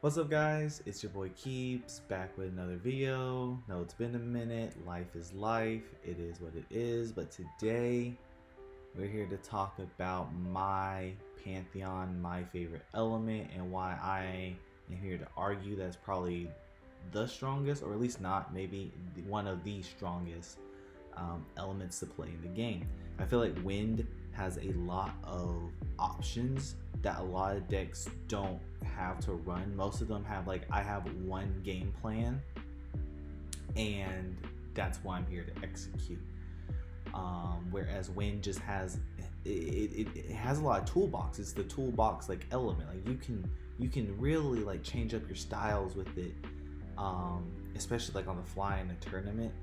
What's up, guys? It's your boy Keeps back with another video. No, it's been a minute. Life is life. It is what it is. But today we're here to talk about my pantheon, my favorite element, and why I am here to argue that's probably the strongest, or at least not, maybe one of the strongest elements to play in the game. I feel like wind has a lot of options that a lot of decks don't have to run. Most of them have, like, I have one game plan and that's what I'm here to execute. Whereas wind just has it has a lot of toolbox. It's the toolbox like element. Like you can really like change up your styles with it, especially like on the fly in a tournament.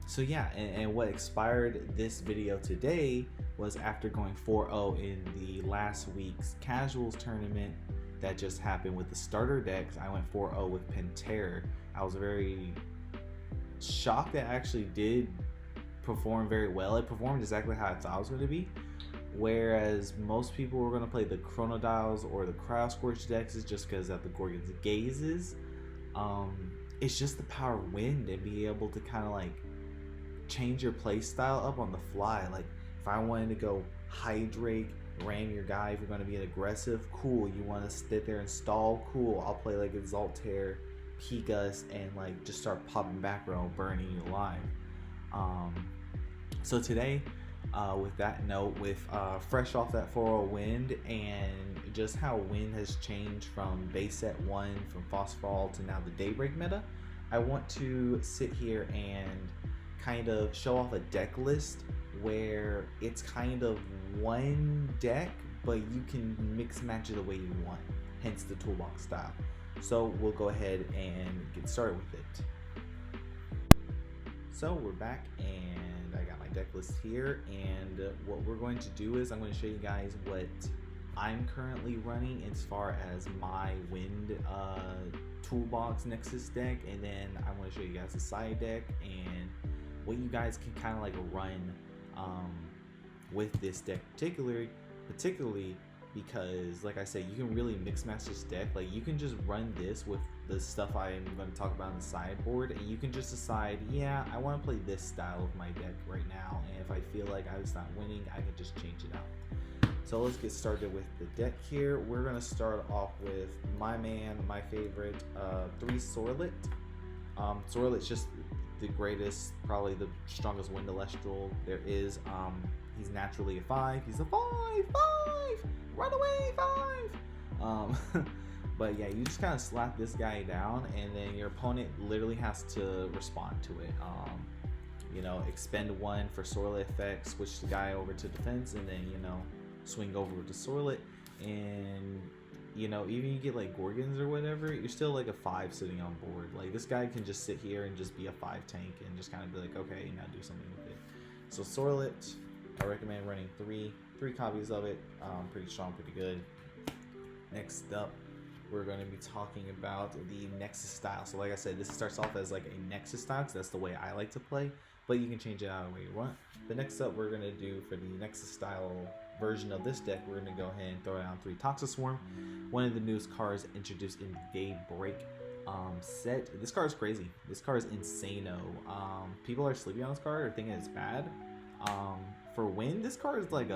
So yeah, and what inspired this video today was after going 4-0 in the last week's casuals tournament that just happened with the starter decks. I went 4-0 with Pantera. I was very shocked that it actually did perform very well. It performed exactly how I thought it was going to be. Whereas most people were going to play the Chronodials or the Cryo Scorch decks just because of the Gorgon's Gazes. It's just the power of wind and be able to kind of like change your play style up on the fly. Like if I wanted to go Hydrake, ram your guy if you're going to be an aggressive, cool. You want to sit there and stall, cool. I'll play like Exaltair, Pikas, and like just start popping back row, burning you alive. So today, with that note, with fresh off that 4-0 wind and just how wind has changed from base set 1 from Phosphol to now the Daybreak meta, I want to sit here and kind of show off a deck list where it's kind of one deck, but you can mix match it the way you want, hence the toolbox style. So we'll go ahead and get started with it. So we're back and I got my deck list here, and what we're going to do is I'm going to show you guys what I'm currently running as far as my wind toolbox Nexus deck, and then I want to show you guys the side deck and what you guys can kind of like run with this deck, particularly because, like I said, you can really mix match this deck. Like you can just run this with the stuff I'm going to talk about on the sideboard, and you can just decide, yeah, I want to play this style of my deck right now, and if I feel like I was not winning, I can just change it out. So let's get started with the deck here. We're going to start off with my favorite 3 Sorlet. Sorlet's just the greatest, probably the strongest wind celestial there is. He's naturally a 5. He's a 5, run away 5. But yeah, you just kind of slap this guy down, and then your opponent literally has to respond to it. You know, expend 1 for Sorlet effect, switch the guy over to defense, and then, you know, swing over to Sorlet, and you know, even you get like Gorgons or whatever, you're still like a 5 sitting on board. Like this guy can just sit here and just be a 5 tank and just kind of be like, okay, now do something with it. So Sorlet, I recommend running three copies of it. Pretty strong, pretty good. Next up, we're going to be talking about the Nexus style. So like I said, this starts off as like a Nexus style because that's the way I like to play, but you can change it out the way you want. But next up, we're going to do for the Nexus style version of this deck, we're going to go ahead and throw down 3 Toxiswarm, one of the newest cards introduced in the Daybreak set. This card is crazy. This card is insano. People are sleeping on this card or thinking it's bad. For wind, this card is like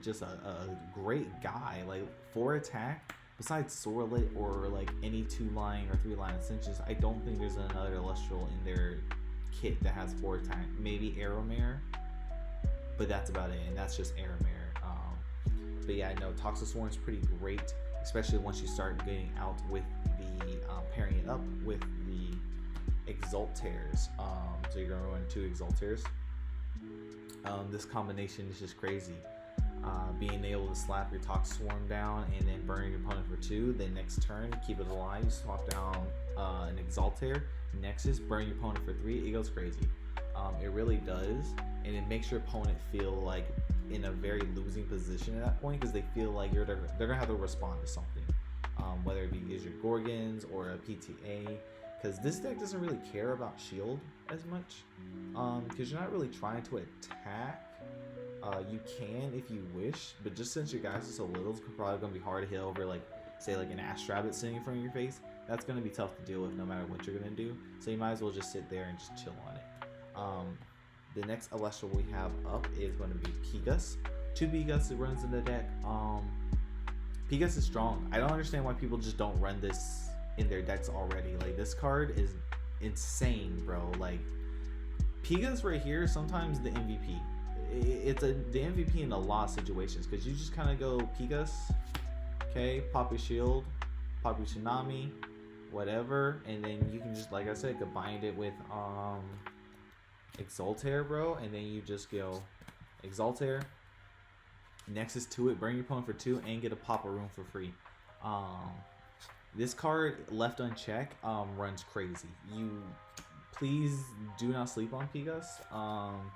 just a great guy. Like 4 attack. Besides Sorlet or like any 2-line or 3-line Ascensions, I don't think there's another Celestial in their kit that has 4 attack. Maybe Aeromare, but that's about it, and that's just Aeromare. But yeah, no, Toxiswarm is pretty great, especially once you start getting out with the pairing it up with the Exaltairs. So you're gonna run 2 Exaltairs. This combination is just crazy. Being able to slap your Toxiswarm down and then burn your opponent for 2. Then next turn, keep it alive. You swap down an Exaltair, Nexus, burn your opponent for 3. It goes crazy. It really does, and it makes your opponent feel like in a very losing position at that point because they feel like they're gonna have to respond to something, whether it be your Gorgons or a PTA. Because this deck doesn't really care about shield as much, because you're not really trying to attack. You can if you wish, but just since your guys are so little, it's probably going to be hard to hit over like say like an Ash Rabbit sitting in front of your face, that's going to be tough to deal with no matter what you're going to do. So you might as well just sit there and just chill on it. The next Celestial we have up is going to be Pigus. 2 Pigus, it runs in the deck. Pigus is strong. I don't understand why people just don't run this in their decks already. Like, this card is insane, bro. Like, Pigus right here, sometimes the MVP. It's the MVP in a lot of situations, because you just kind of go Pigus, okay, pop your shield, pop your tsunami, whatever, and then you can just, like I said, combine it with Exaltair, bro, and then you just go Exaltair, Nexus to it, burn your opponent for 2, and get a pop a room for free. This card, left unchecked, runs crazy. Please do not sleep on Pigus.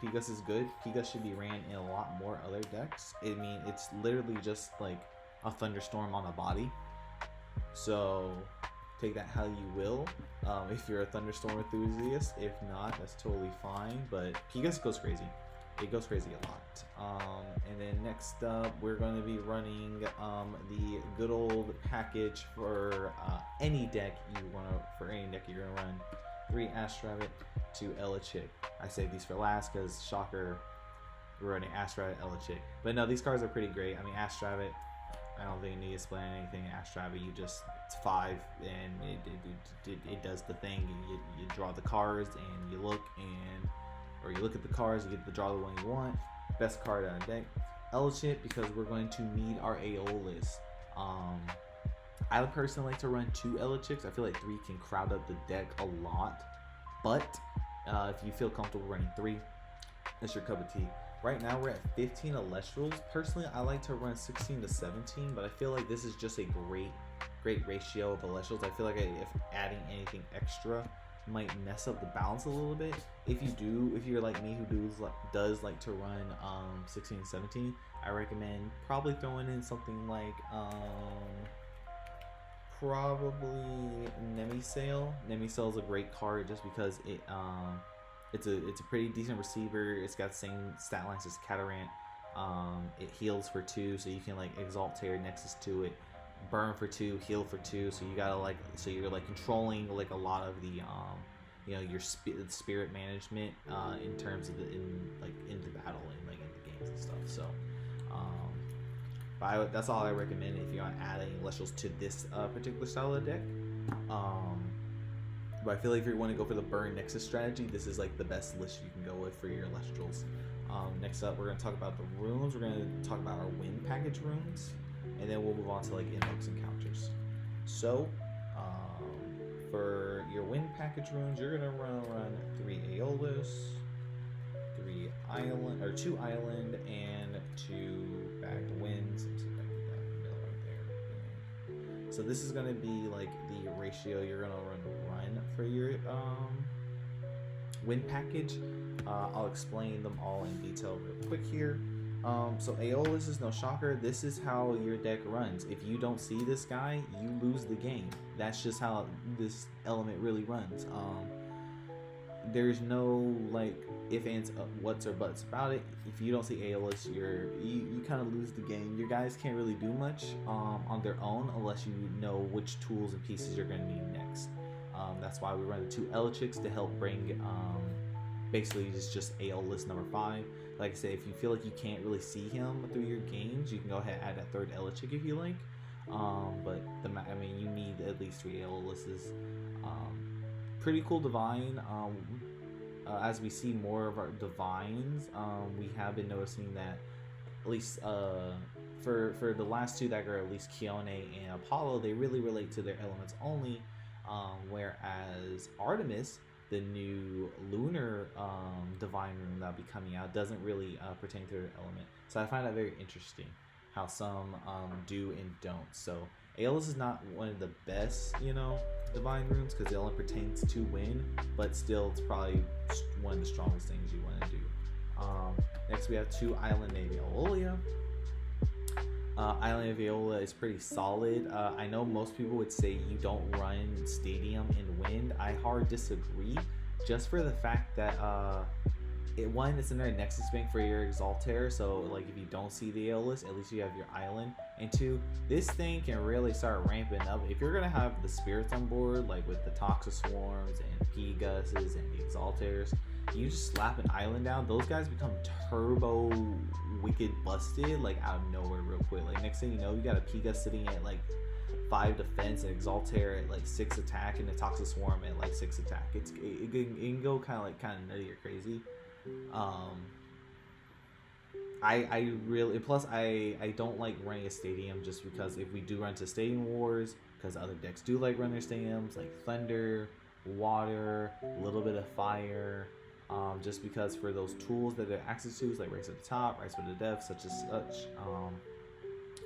Pigus is good. Pigus should be ran in a lot more other decks. I mean, it's literally just like a thunderstorm on a body. So take that how you will. If you're a thunderstorm enthusiast, if not, that's totally fine. But Pigus goes crazy. It goes crazy a lot. And then next up, we're going to be running the good old package for any deck you want to. For any deck you're gonna run, 3 Ash Rabbit, 2 Elachick. I saved these for last because shocker, we're running Ash Rabbit, Elachick. But no, these cards are pretty great. I mean, Ash Rabbit, I don't think you need to explain anything. Ash Rabbit, it's 5 and it does the thing. You draw the cards and you look at the cards, you get to draw the one you want. Best card on the deck. Elachick, because we're going to need our Aeolus. I would personally like to run 2 Elachicks. I feel like 3 can crowd up the deck a lot. But if you feel comfortable running 3, that's your cup of tea. Right now we're at 15 Elestrals. Personally, I like to run 16 to 17, but I feel like this is just a great ratio of Elestrals. I feel like if adding anything extra might mess up the balance a little bit. If you're like me who does like to run 16 and 17, I recommend probably throwing in something like probably Nemisail. Nemisail is a great card just because it's a pretty decent receiver. It's got the same stat lines as Catarant. It heals for 2, so you can like Exaltair Nexus to it, burn for 2, heal for 2. So you gotta you're like controlling like a lot of the your spirit management in terms of into battle and like in the games and stuff. So that's all I recommend if you're adding Celestials to this particular style of deck. But I feel like if you want to go for the burn Nexus strategy, this is like the best list you can go with for your Celestials. Next up, we're going to talk about the runes. We're going to talk about our win package runes, and then we'll move on to like invokes and counters. So for your win package runes, you're going to run 3 Aeolus, 2 island, and 2 bagged wins. Let me see if I can get that in the middle right there. So this is going to be like the ratio you're going to run for your win package. I'll explain them all in detail real quick here. So Aeolus is no shocker. This is how your deck runs. If you don't see this guy, you lose the game. That's just how this element really runs. There's no like if, ands, whats, or buts about it. If you don't see Aeolus, you kind of lose the game. Your guys can't really do much on their own unless you know which tools and pieces you're going to need next. That's why we run the 2 Elachicks to help bring basically it's just Aeolus number 5. Like I said, if you feel like you can't really see him through your games, you can go ahead and add that 3rd Elachick if you like. But you need at least 3 Aeoluses. Pretty cool divine. As we see more of our divines, we have been noticing that at least for the last 2 that are at least Kione and Apollo, they really relate to their elements only. Whereas Artemis, the new lunar divine rune that'll be coming out, doesn't really pertain to their element. So I find that very interesting how some do and don't. So Aeolus is not one of the best, divine runes because it only pertains to wind, but still it's probably one of the strongest things you want to do. Next we have 2 Island Navy Aeolia. Island of Viola is pretty solid. I know most people would say you don't run Stadium in Wind. I hard disagree, just for the fact that It's another Nexus bank for your Exaltair, so like if you don't see the Aeolus, at least you have your island. And two, this thing can really start ramping up. If you're gonna have the spirits on board, like with the Toxoswarms and Pegasus and the Exaltairs, you just slap an island down, those guys become turbo wicked busted, like out of nowhere real quick. Like next thing you know, you got a Pegasus sitting at like 5 defense, and Exaltair at like 6 attack, and the Toxoswarm at like 6 attack. It can go kind of nutty or crazy. I really, plus I don't like running a stadium, just because if we do run to stadium wars, because other decks do like run their stadiums, like thunder, water, a little bit of fire, just because for those tools that they're access to, like Race at the Top, Rise for the Death, such as such,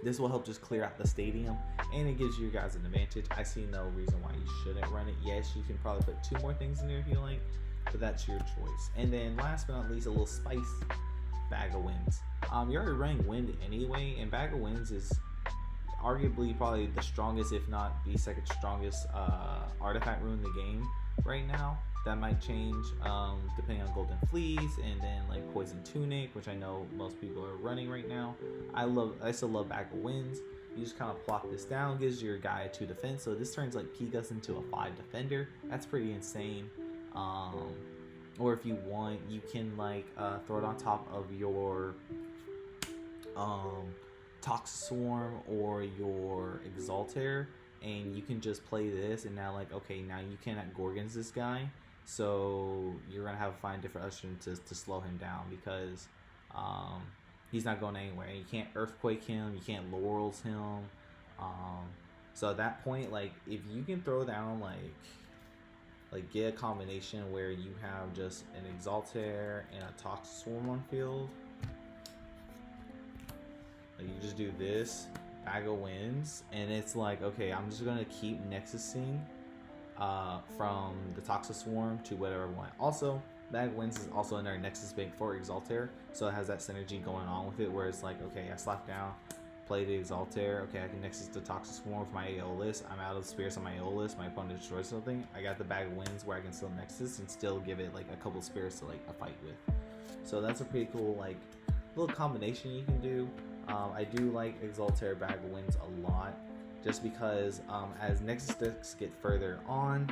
this will help just clear out the stadium, and it gives you guys an advantage. I see no reason why you shouldn't run it. Yes, you can probably put 2 more things in there if you like, but that's your choice. And then last but not least, a little spice, Bag of Winds. You're already running wind anyway, and Bag of Winds is arguably probably the strongest, if not the second strongest artifact rune in the game right now. That might change depending on Golden Fleece, and then like Poison Tunic, which I know most people are running right now. I still love Bag of Winds. You just kind of plop this down, gives your guy a 2 defense, so this turns like Pegasus into a 5 defender. That's pretty insane. Or if you want, you can like throw it on top of your Toxoswarm or your Exaltair, and you can just play this, and now like, okay, now you cannot Gorgons this guy, so you're gonna have to find different options to slow him down, because he's not going anywhere. You can't Earthquake him, you can't Laurels him. So at that point, like if you can throw down like get a combination where you have just an Exaltair and a Toxoswarm on field. Like you just do this, Bag of Winds, and it's like, okay, I'm just gonna keep Nexusing from the Toxoswarm to whatever I want. Also, Bag of Winds is also another Nexus bank for Exaltair, so it has that synergy going on with it, where it's like, okay, I slap down, play the Exaltair, okay, I can Nexus the Toxoswarm with my Aeolus, I'm out of spirits on my Aeolus, my opponent destroys something, I got the Bag of Winds where I can still Nexus and still give it like a couple spirits to like a fight with. So that's a pretty cool like little combination you can do. I do like Exaltair Bag of Winds a lot, just because as Nexus decks get further on,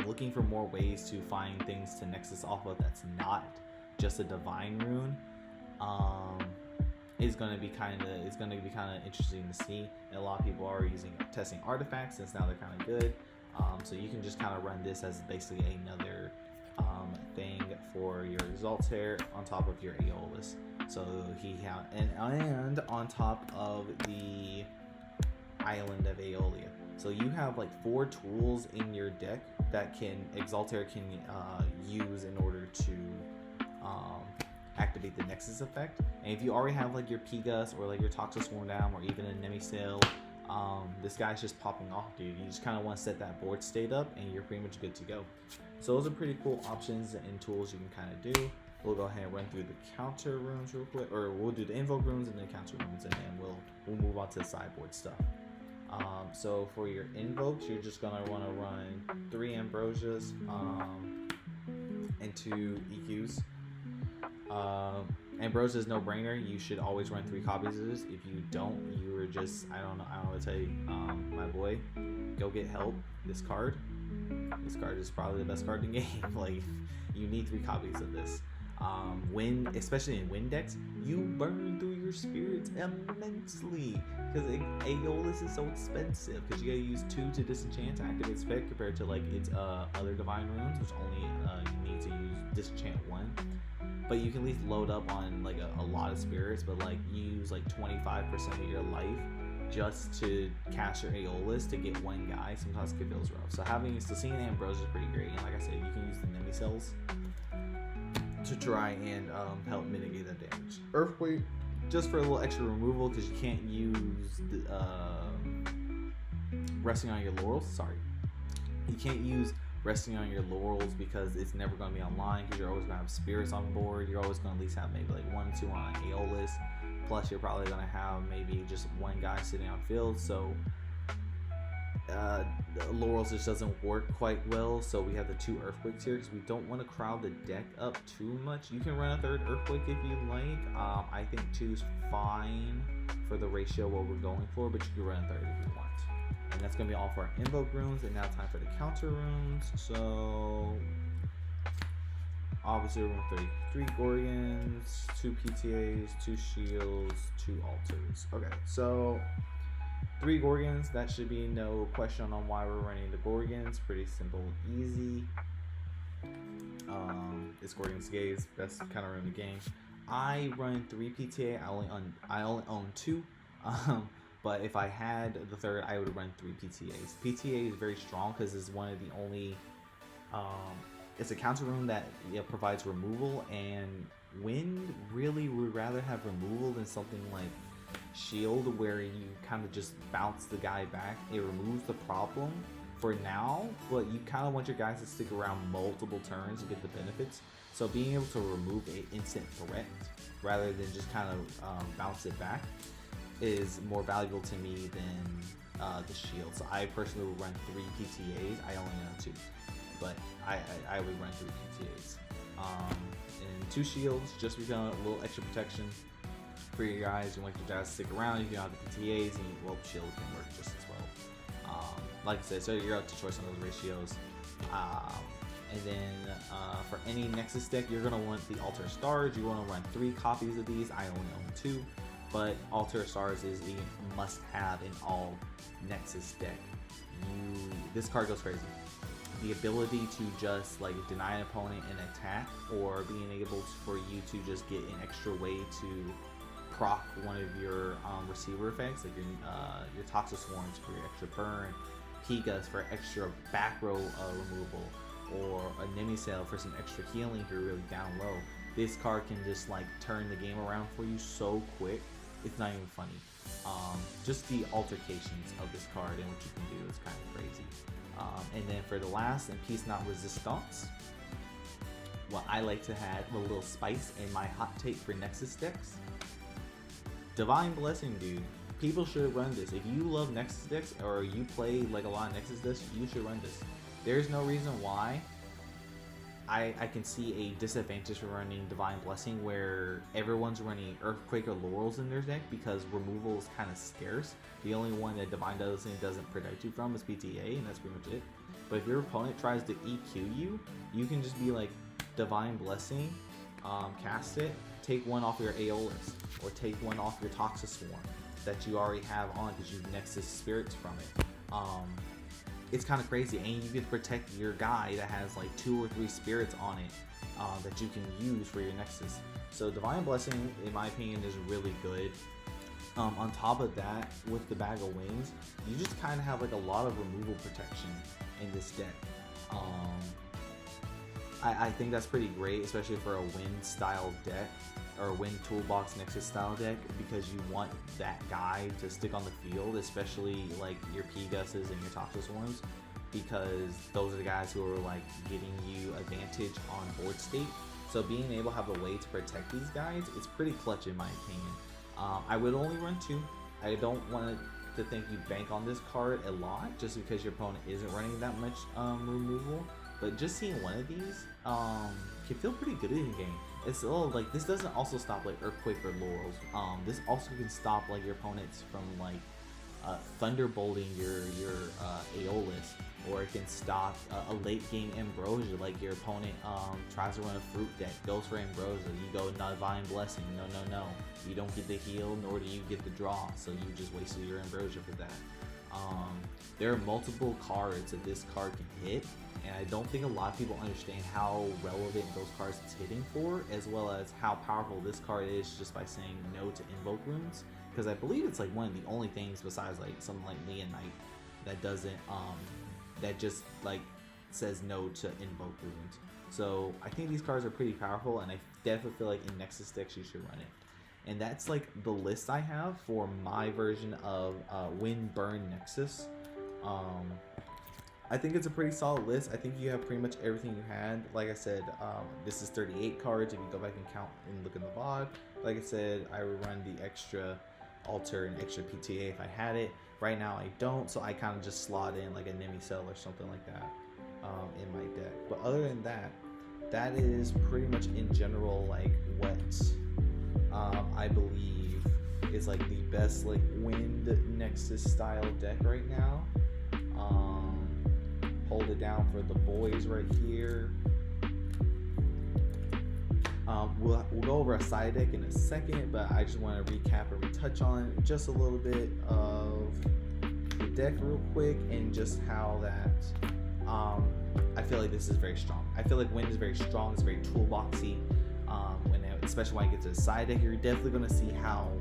looking for more ways to find things to Nexus off of that's not just a divine rune, is going to be kind of interesting to see. And a lot of people are testing artifacts, since now they're kind of good. So you can just kind of run this as basically another thing for your Exaltair on top of your Aeolus. So and on top of the Island of Aeolia. So you have like 4 tools in your deck that Exaltair can use in order to activate the Nexus effect. And if you already have like your Pegasus or like your Toxoswarm down, or even a Nemisail, this guy's just popping off, dude. You just kind of want to set that board state up, and you're pretty much good to go. So those are pretty cool options and tools you can kind of do. We'll go ahead and run through the counter runes real quick, or we'll do the invoke runes and then counter runes, and then we'll move on to the sideboard stuff. So for your invokes, you're just gonna want to run 3 Ambrosias and 2 EQs. Ambrosia is no brainer. You should always run 3 copies of this. If you don't, you are just, I don't know what to tell you. My boy, go get help. This card is probably the best card in the game. Like, you need 3 copies of this. Especially in wind decks, you burn through your spirits immensely, because Aeolus is so expensive, because you gotta use 2 to disenchant to activate spec, compared to like its other divine runes, which only you need to use disenchant 1. But you can at least load up on like a lot of spirits, but like you use like 25% of your life just to cast your Aeolus to get 1 guy. Sometimes it feels rough. So seeing Ambrosia is pretty great, and like I said, you can use the Nemisails to try and help mitigate that damage. Earthquake, just for a little extra removal, because you can't use the, resting on your laurels. Sorry, you can't use resting on your laurels because it's never going to be online, because you're always going to have spirits on board. You're always going to at least have maybe like 1 or 2 on Aeolus. Plus, you're probably going to have maybe just 1 guy sitting on field. So uh, Laurels just doesn't work quite well, so we have the 2 Earthquakes here because we don't want to crowd the deck up too much. You can run a 3rd Earthquake if you like. I think 2's fine for the ratio what we're going for, but you can run a 3rd if you want. And that's going to be all for our Invoke runes, and now time for the counter runes. So obviously we're going to 3 Gorgons, 2 PTAs, 2 Shields, 2 Altars. Okay, so 3 Gorgons, that should be no question on why we're running the Gorgons. Pretty simple, easy. It's Gorgon's Gaze, best kind of run in the game. I run 3 PTA, I only own 2. But if I had the 3rd, I would run 3 PTAs. PTA is very strong because it's one of the only, it's a counter rune that provides removal, and Wind really would rather have removal than something like Shield, where you kind of just bounce the guy back. It removes the problem for now, but you kind of want your guys to stick around multiple turns to get the benefits. So being able to remove an instant threat rather than just kind of bounce it back is more valuable to me than the Shield. So I personally would run 3 PTAs. I only own 2, but I would run 3 PTAs. And 2 Shields, just because a little extra protection for your guys. You want your guys to stick around. You can have the PTAs, and well, Shield can work just as well. Like I said, so you're up to choice on those ratios. And then for any Nexus deck, you're going to want the Altar Stars. You want to run 3 copies of these. I only own 2, but Altar Stars is a must-have in all Nexus deck. This card goes crazy. The ability to just like deny an opponent an attack, or being able for you to just get an extra way to proc one of your receiver effects, like your Toxic Swarms for your extra burn, Pigas for extra back row removal, or a Nemisail for some extra healing if you're really down low. This card can just like turn the game around for you so quick, it's not even funny. Just the altercations of this card and what you can do is kind of crazy. And then for the last, and Peace Not Resistance, what I like to have a little spice in my hot take for Nexus decks. Divine Blessing, dude. People should run this. If you love Nexus decks, or you play like a lot of Nexus decks, you should run this. There's no reason why I can see a disadvantage for running Divine Blessing where everyone's running Earthquake or Laurels in their deck because removal is kind of scarce. The only one that Divine Blessing doesn't protect you from is PTA, and that's pretty much it. But if your opponent tries to EQ you, you can just be like Divine Blessing, cast it, take 1 off your Aeolus, or take 1 off your Toxic Swarm that you already have on because you've Nexus Spirits from it. It's kind of crazy, and you get to protect your guy that has like 2 or 3 spirits on it that you can use for your Nexus. So Divine Blessing, in my opinion, is really good. On top of that, with the Bag of Wings, you just kind of have like a lot of removal protection in this deck. I think that's pretty great, especially for a Wind style deck, or a Wind Toolbox Nexus style deck, because you want that guy to stick on the field, especially like your P-Gus's and your Toxic Swarms, because those are the guys who are like getting you advantage on board state. So being able to have a way to protect these guys is pretty clutch in my opinion. I would only run 2. I don't want to think you bank on this card a lot just because your opponent isn't running that much removal. But just seeing 1 of these can feel pretty good in the game. It's like this doesn't also stop like Earthquake or Laurels. This also can stop like your opponents from like thunderbolting your Aeolus, or it can stop a late game Ambrosia. Like your opponent tries to run a fruit deck, goes for Ambrosia, you go Divine Blessing. No, you don't get the heal, nor do you get the draw. So you just wasted your Ambrosia for that. There are multiple cards that this card can hit, and I don't think a lot of people understand how relevant those cards it's hitting for, as well as how powerful this card is just by saying no to Invoke runes. Because I believe it's like one of the only things besides like something like Leonite that doesn't that just like says no to Invoke runes. So I think these cards are pretty powerful, and I definitely feel like in Nexus decks you should run it. And that's like the list I have for my version of Wind Burn Nexus. I think it's a pretty solid list. I think you have pretty much everything you had. Like I said, this is 38 cards if you go back and count and look in the VOD. Like I said, I would run the extra alter an extra PTA if I had it. Right now I don't, so I kind of just slot in like a Nemicell or something like that in my deck. But other than that, that is pretty much in general like what I believe is like the best like Wind Nexus style deck right now. Hold it down for the boys right here. We'll go over a side deck in a second, but I just want to recap and retouch on just a little bit of the deck real quick and just how that I feel like this is very strong. I feel like Wind is very strong. It's very toolboxy. Especially when I get to the side deck, you're definitely going to see how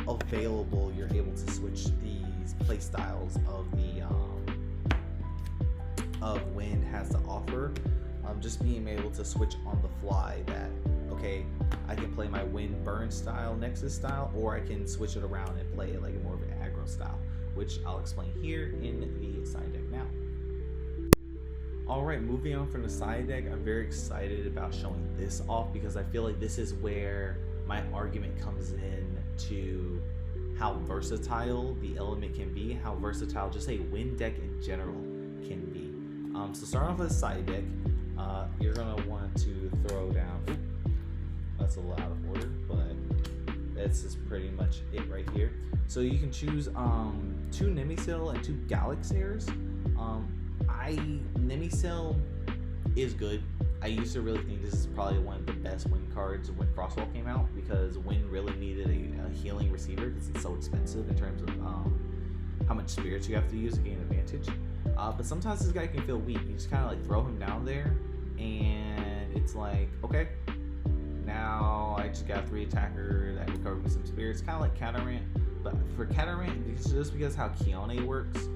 available you're able to switch these play styles of the of Wind has to offer. Just being able to switch on the fly that, okay, I can play my Wind Burn style, Nexus style, or I can switch it around and play it like more of an aggro style, which I'll explain here in the side deck now. Alright, moving on from the side deck, I'm very excited about showing this off because I feel like this is where my argument comes in to how versatile the element can be, how versatile just a Wind deck in general can be. So starting off with the side deck, you're going to want to throw down, that's a lot of order, but this is pretty much it right here. So you can choose 2 Nemicell and 2 Galaxiers. Nemicell is good. I used to really think this is probably one of the best Wind cards when Frostwall came out because Wind really needed a healing receiver because it's so expensive in terms of how much spirits you have to use to gain advantage. But sometimes this guy can feel weak. You just kind of like throw him down there and it's like, okay, now I just got a 3 attacker that recovered me some spirits, kind of like Catarant. But for Catarant, just because how Keone works,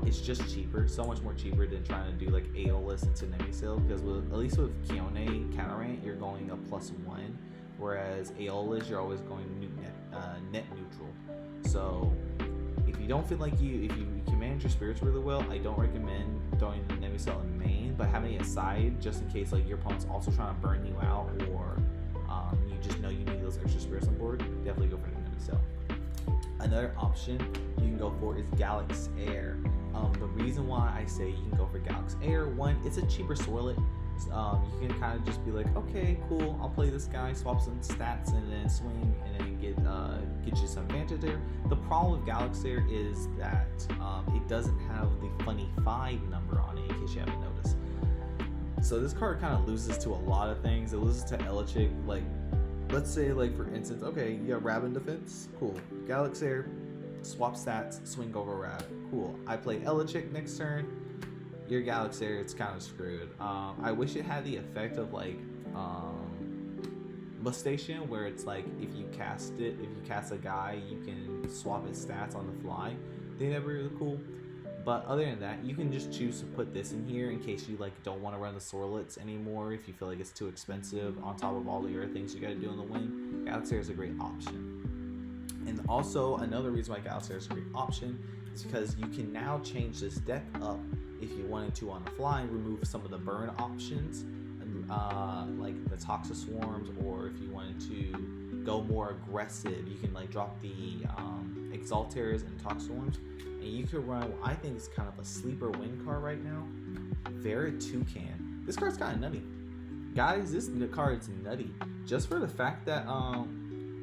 it's just cheaper, so much more cheaper than trying to do like Aeolus into Nemicell, because at least with Keone Catarant, you're going a +1, whereas Aeolus, you're always going net neutral. So if you don't feel like if you can manage your spirits really well, I don't recommend throwing the Nemicell in main, but having it aside just in case like your opponent's also trying to burn you out, or you just know you need those extra spirits on board, definitely go for the Nemicell. Another option you can go for is Galax Air. The reason why I say you can go for Galax Air, one, it's a cheaper Swirlet. You can kind of just be like, okay, cool, I'll play this guy, swap some stats, and then swing, and then get you some advantage there. The problem with Galax Air is that it doesn't have the funny 5 number on it, in case you haven't noticed. So this card kind of loses to a lot of things. It loses to Elichic, like, let's say, like, for instance, okay, you have Rabin defense, cool. Galax Air, swap stats, swing over Rab, cool. I play Elichic next turn, your Galax Air, it's kind of screwed. I wish it had the effect of, like, Mustation, where it's like, if you cast a guy, you can swap his stats on the fly. I think that'd be really cool. But other than that, you can just choose to put this in here in case you like don't want to run the Swirlets anymore if you feel like it's too expensive on top of all the other things you got to do in the win. Galax Air is a great option. And also another reason why Galax Air is a great option is because you can now change this deck up if you wanted to on the fly and remove some of the burn options, like the Toxic Swarms, or if you wanted to go more aggressive, you can like drop the Exalters and Toxic Swarms. And you could run what I think is kind of a sleeper win card right now, Veritoucan. This card's kind of nutty. Guys, this card's nutty. Just for the fact that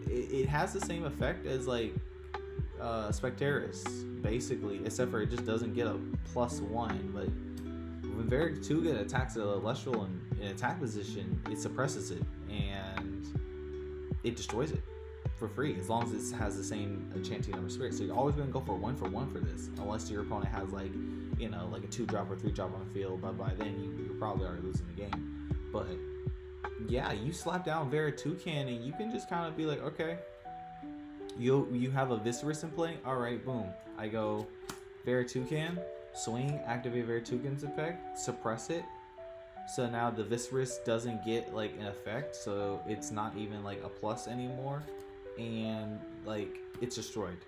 it has the same effect as like Spectaris, basically, except for it just doesn't get a +1. But when Veritoucan attacks a Celestial in attack position, it suppresses it and it destroys it for free, as long as it has the same enchanting number of spirits. So you're always going to go for 1 for this, unless your opponent has like, you know, like a 2-drop or 3-drop on the field, but by then you're probably already losing the game. But yeah, you slap down Veritoucan and you can just kind of be like, okay, you have a Viscerus in play, alright, boom, I go Veritoucan, swing, activate Veritoucan's effect, suppress it, so now the Viscerus doesn't get like an effect, so it's not even like a plus anymore, and like it's destroyed,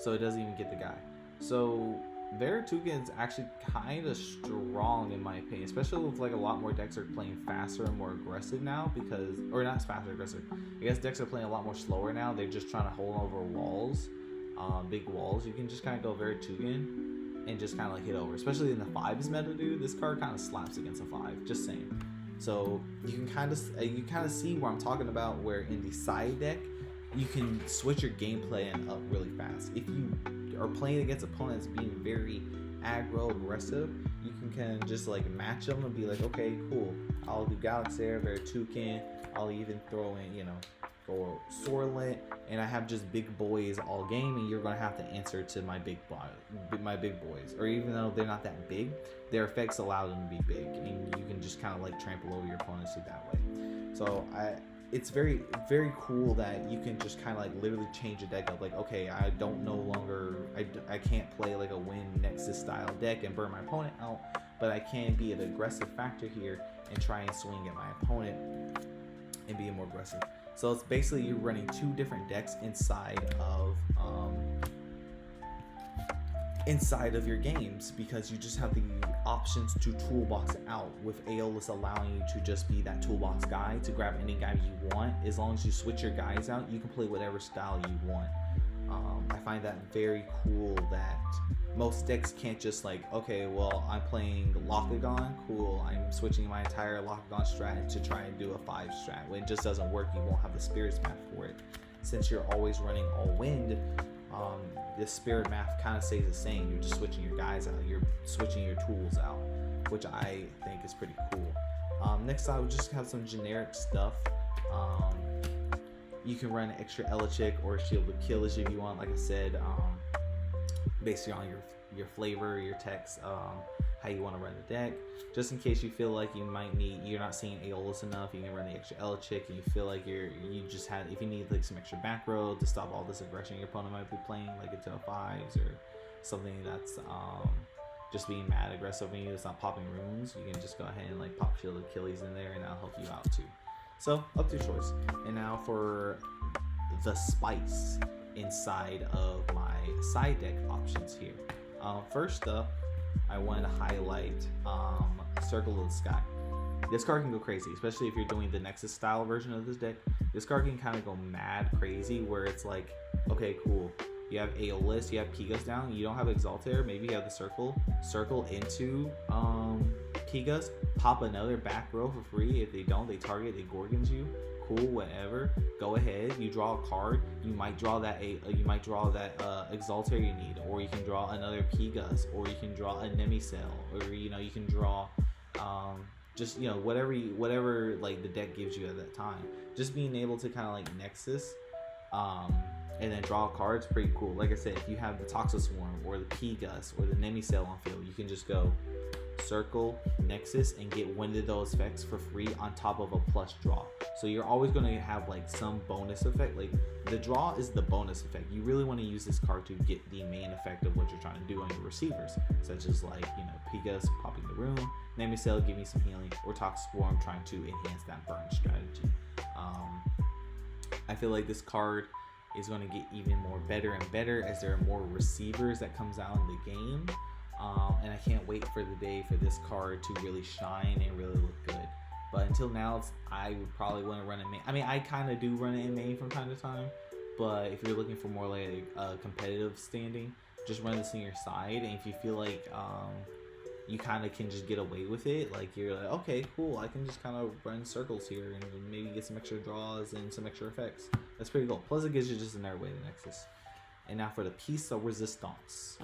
so it doesn't even get the guy. So Veritoucan's actually kind of strong in my opinion, especially with like a lot more decks are playing faster and more aggressive now, because, or not faster aggressive, I guess decks are playing a lot more slower now. They're just trying to hold over walls. big walls, you can just kind of go very Tugan and just kind of like hit over. Especially in the 5s meta, dude. This card kind of slaps against a 5. Just saying. So you can kind of see where I'm talking about. Where in the side deck, you can switch your gameplay up really fast. If you are playing against opponents being very aggro aggressive, you can kind of just like match them and be like, okay, cool. I'll do Galaxy, very Toucan. I'll even throw in, you know, for Sorlent, and I have just big boys all game, and you're gonna have to answer to my big boys. Or even though they're not that big, their effects allow them to be big, and you can just kind of like trample over your opponents that way. So it's very, very cool that you can just kind of like literally change a deck up. Like, okay, I can't play like a win Nexus style deck and burn my opponent out, but I can be an aggressive factor here and try and swing at my opponent and be more aggressive. So it's basically you're running 2 different decks inside of your games, because you just have the options to toolbox out, with Aeolus allowing you to just be that toolbox guy to grab any guy you want. As long as you switch your guys out, you can play whatever style you want. I find that very cool that most decks can't just like, okay, well, I'm playing Lockagon, cool, I'm switching my entire Lockagon strat to try and do a 5 strat. When it just doesn't work, you won't have the spirits map for it. Since you're always running all wind, the spirit map kind of stays the same. You're just switching your guys out, you're switching your tools out, which I think is pretty cool. Next I would just have some generic stuff. You can run extra Elichic or Shield of Killage if you want. Like I said, based on your flavor, your text, how you want to run the deck. Just in case you feel like you're not seeing Aeolus enough, you can run the extra Elichic, and you feel like if you need like some extra back row to stop all this aggression your opponent might be playing, like into a 5s or something that's just being mad aggressive and it's not popping runes, you can just go ahead and like pop Shield of Achilles in there, and that'll help you out too. So up to your choice. And now for the spice inside of my side deck options here. First up, I wanted to highlight Circle of the Sky. This card can go crazy, especially if you're doing the Nexus style version of this deck. This card can kind of go mad crazy, where it's like, okay, cool, you have Aeolus, you have Pigas down, you don't have Exaltair, maybe you have the circle into Pigas, pop another back row for free. If they don't, they target, they Gorgons you. Cool, whatever. Go ahead. You draw a card. You might draw that Exaltair you need, or you can draw another Pigas, or you can draw a Nemicel, or you can draw whatever like the deck gives you at that time. Just being able to kind of like Nexus, and then draw cards, pretty cool. Like I said, if you have the Toxoswarm or the Pigas or the Nemicel on field, you can just go Circle, Nexus, and get one of those effects for free on top of a plus draw. So you're always going to have like some bonus effect. Like the draw is the bonus effect. You really want to use this card to get the main effect of what you're trying to do on your receivers, such as like Pigas popping the room, Nemicel giving some healing, or Toxoswarm trying to enhance that burn strategy. I feel like this card is going to get even more better and better as there are more receivers that comes out in the game. And I can't wait for the day for this card to really shine and really look good. But until now, I would probably want to run it main. I mean, I kind of do run it in main from time to time, but if you're looking for more like a competitive standing, just run this in your side. And if you feel like you kind of can just get away with it, like you're like, okay, cool, I can just kind of run circles here and maybe get some extra draws and some extra effects. That's pretty cool. Plus, it gives you just another way to Nexus. And now for the piece of resistance.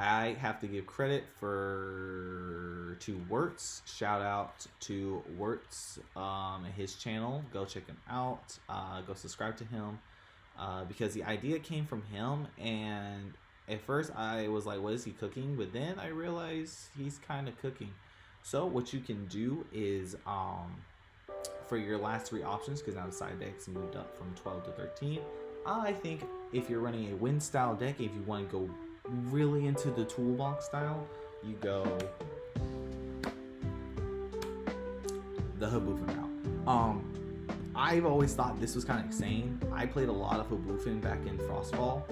I have to give credit to Wirtz. Shout out to Wirtz and his channel. Go check him out. Go subscribe to him because the idea came from him. And at first I was like, what is he cooking? But then I realized he's kind of cooking. So what you can do is for your last 3 options, because now the side deck's moved up from 12 to 13. I think if you're running a wind style deck, if you want to go really into the toolbox style, you go the Habufin route. I've always thought this was kind of insane. I played a lot of Habufin back in Frostfall.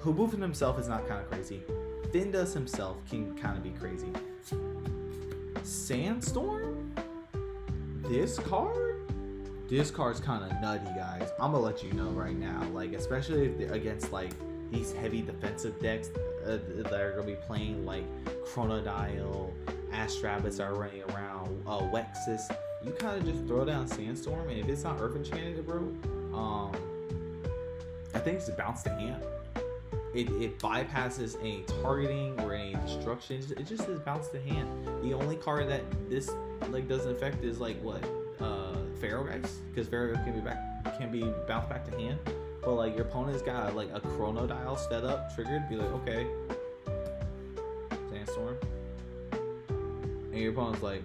Habufin himself is not kind of crazy. Thindas himself can kind of be crazy. Sandstorm? This card? This card's kind of nutty, guys. I'm gonna let you know right now. Like, especially if against like these heavy defensive decks that are gonna be playing like Chronodile, Ash Rabbits are running around, Wexus. You kind of just throw down Sandstorm, and if it's not Earth Enchanted, bro, I think it's just bounce to hand. It bypasses any targeting or any destruction. It just says bounce to hand. The only card that this like doesn't affect is like what Pharaoh Guys, because Pharaoh can be bounced back to hand. But like your opponent's got like a Chronodile set up triggered, be like, okay, Sandstorm, and your opponent's like,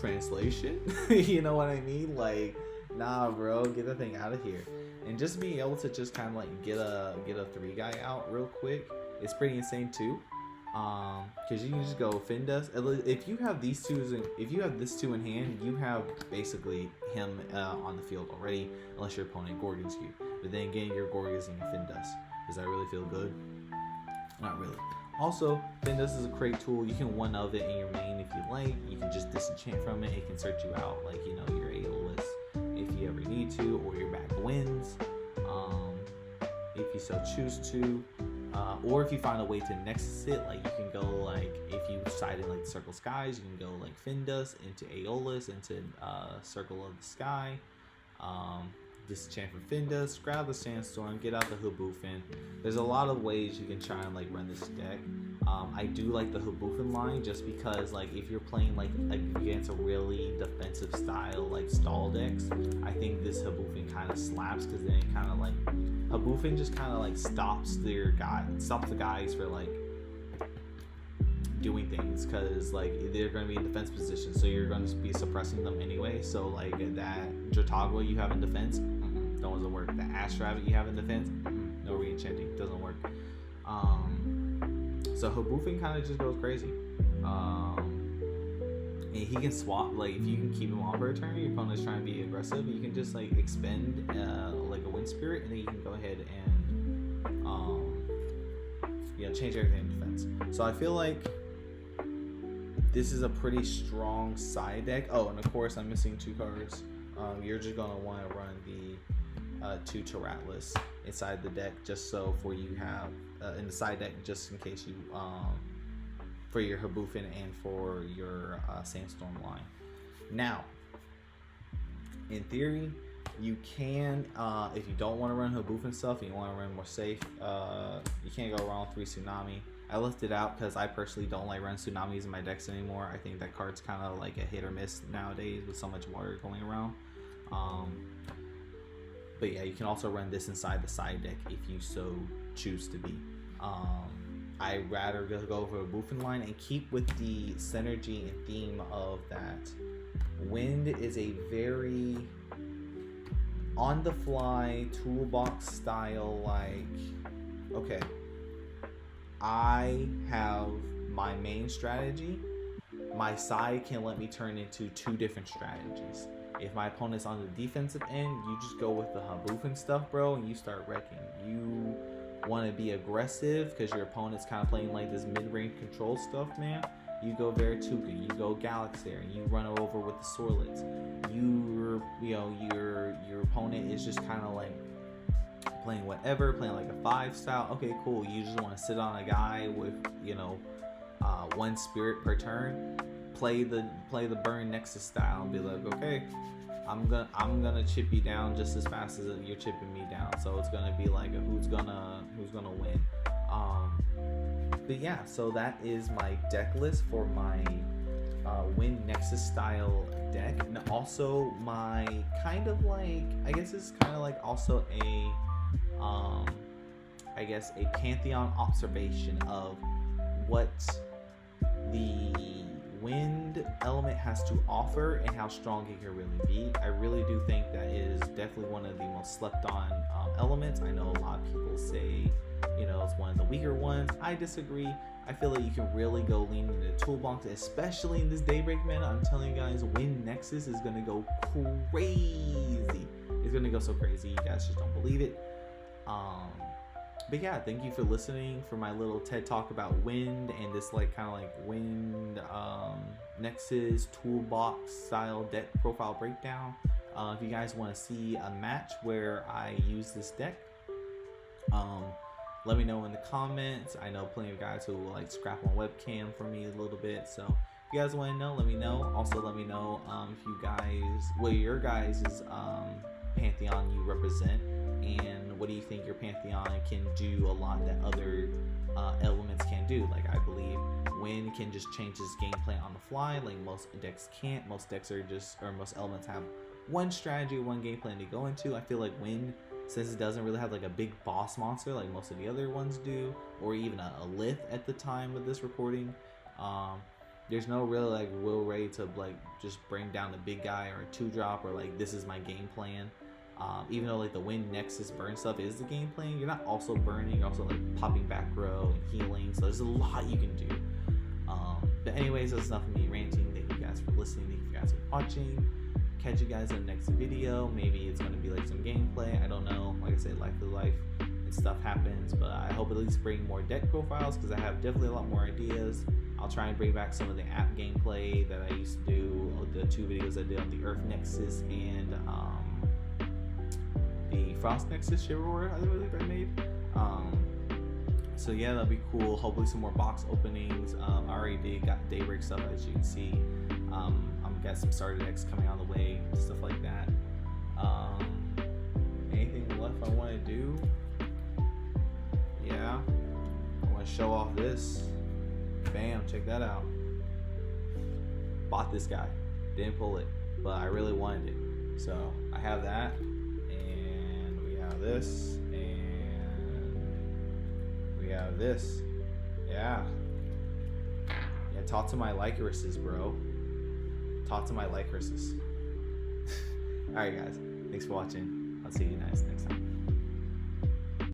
translation. You know what I mean? Like, nah, bro, get the thing out of here. And just being able to just kind of like get a 3 guy out real quick, it's pretty insane too. Because you can just go Findus. If you have these two, if you have this 2 in hand, you have basically him on the field already, unless your opponent Gorgons you. But then again, your Gorgons and your Findus. Does that really feel good? Not really. Also, Findus is a great tool. You can one of it in your main if you like. You can just disenchant from it. It can search you out, like, you know, your Aeolus if you ever need to, or your back wins, if you so choose to. Or if you find a way to nexus it, like you can go like, if you decide in like Circle Skies, you can go like Findus into Aeolus into Circle of the Sky, disenchant from Findus, grab the Sandstorm, get out the Haboofin. There's a lot of ways you can try and like run this deck. I do like the Haboofin line just because like if you're playing like against a really defensive style like stall decks, I think this Haboofin kind of slaps, because then it kind of like Haboofin just kind of like stops the guys for like doing things, because like they're going to be in defense position, so you're going to be suppressing them anyway. So like that Jotagua you have in defense, doesn't work. The Ash Rabbit you have in defense, no re-enchanting, doesn't work. So Haboofin kind of just goes crazy. And he can swap, like if you can keep him on for a turn, your opponent's trying to be aggressive, you can just like expend like a Wind Spirit, and then you can go ahead and change everything in defense. So I feel like this is a pretty strong side deck. Oh, and of course I'm missing 2 cards. You're just gonna want to run the 2 Taratlus inside the deck, just so for you have in the side deck, just in case you for your Haboofin and for your Sandstorm line. Now, in theory, you can, if you don't want to run Haboofin stuff and you want to run more safe, you can't go wrong with 3 Tsunami. I left it out because I personally don't like run Tsunamis in my decks anymore. I think that card's kind of like a hit or miss nowadays with so much water going around. But yeah, you can also run this inside the side deck if you so choose to be. I'd rather go for a Haboofin line and keep with the synergy and theme of that. Wind is a very on the fly toolbox style, like, okay, I have my main strategy, my side can let me turn into 2 different strategies. If my opponent's on the defensive end, you just go with the Haboofin stuff, bro, and you start wrecking. You want to be aggressive because your opponent's kind of playing like this mid-range control stuff, man. You go Verituka, you go Galaxair, and you run over with the Sorlets. Your opponent is just kind of like playing whatever, playing like a 5 style. Okay, cool. You just want to sit on a guy with 1 spirit per turn. Play the burn Nexus style and be like, okay, I'm gonna chip you down just as fast as you're chipping me down. So it's gonna be like a who's gonna win. But yeah, so that is my deck list for my Wind Nexus style deck, and also my kind of like, I guess it's kind of like also a Pantheon observation of what the wind element has to offer and how strong it can really be. I really do think that it is definitely one of the most slept on elements. I know a lot of people say, it's one of the weaker ones. I disagree. I feel like you can really go lean into the toolbox, especially in this Daybreak meta. I'm telling you guys, Wind Nexus is going to go crazy. It's going to go so crazy. You guys just don't believe it. But yeah, thank you for listening for my little TED talk about wind and this like kind of like wind Nexus toolbox style deck profile breakdown. If you guys want to see a match where I use this deck, let me know in the comments. I know plenty of guys who will like scrap on webcam for me a little bit, so if you guys want to know, let me know. Also, let me know if you guys, what your guys' pantheon you represent, and what do you think your pantheon can do a lot that other elements can do. Like, I believe wind can just change his gameplay on the fly, like most decks can't. Most decks are just, or most elements have one strategy, one game plan to go into. I feel like wind, since it doesn't really have like a big boss monster like most of the other ones do, or even a lith at the time of this recording, there's no real like will ready to like just bring down the big guy or a 2-drop, or like this is my game plan. Even though like the wind nexus burn stuff is the game plan, you're not also burning, you're also like popping back row and healing, so there's a lot you can do. But anyways, that's enough of me ranting. Thank you guys for listening, thank you guys for watching. Catch you guys in the next video. Maybe it's going to be like some gameplay, I don't know. Like I said, life is life and stuff happens, but I hope at least bring more deck profiles, because I have definitely a lot more ideas. I'll try and bring back some of the app gameplay that I used to do, the 2 videos I did on the Earth Nexus and the Frost Nexus Shiver, I believe I made. So yeah, that'll be cool. Hopefully some more box openings. I already got Daybreak stuff, as you can see. I've got some starter decks coming on the way, stuff like that. Anything left I want to do? Yeah, I want to show off this. Bam, check that out. Bought this guy, didn't pull it, but I really wanted it. So I have that, and we have this, and we have this. Yeah, talk to my Lycorises, bro. Talk to my Lycorises. Alright guys, thanks for watching. I'll see you guys next time.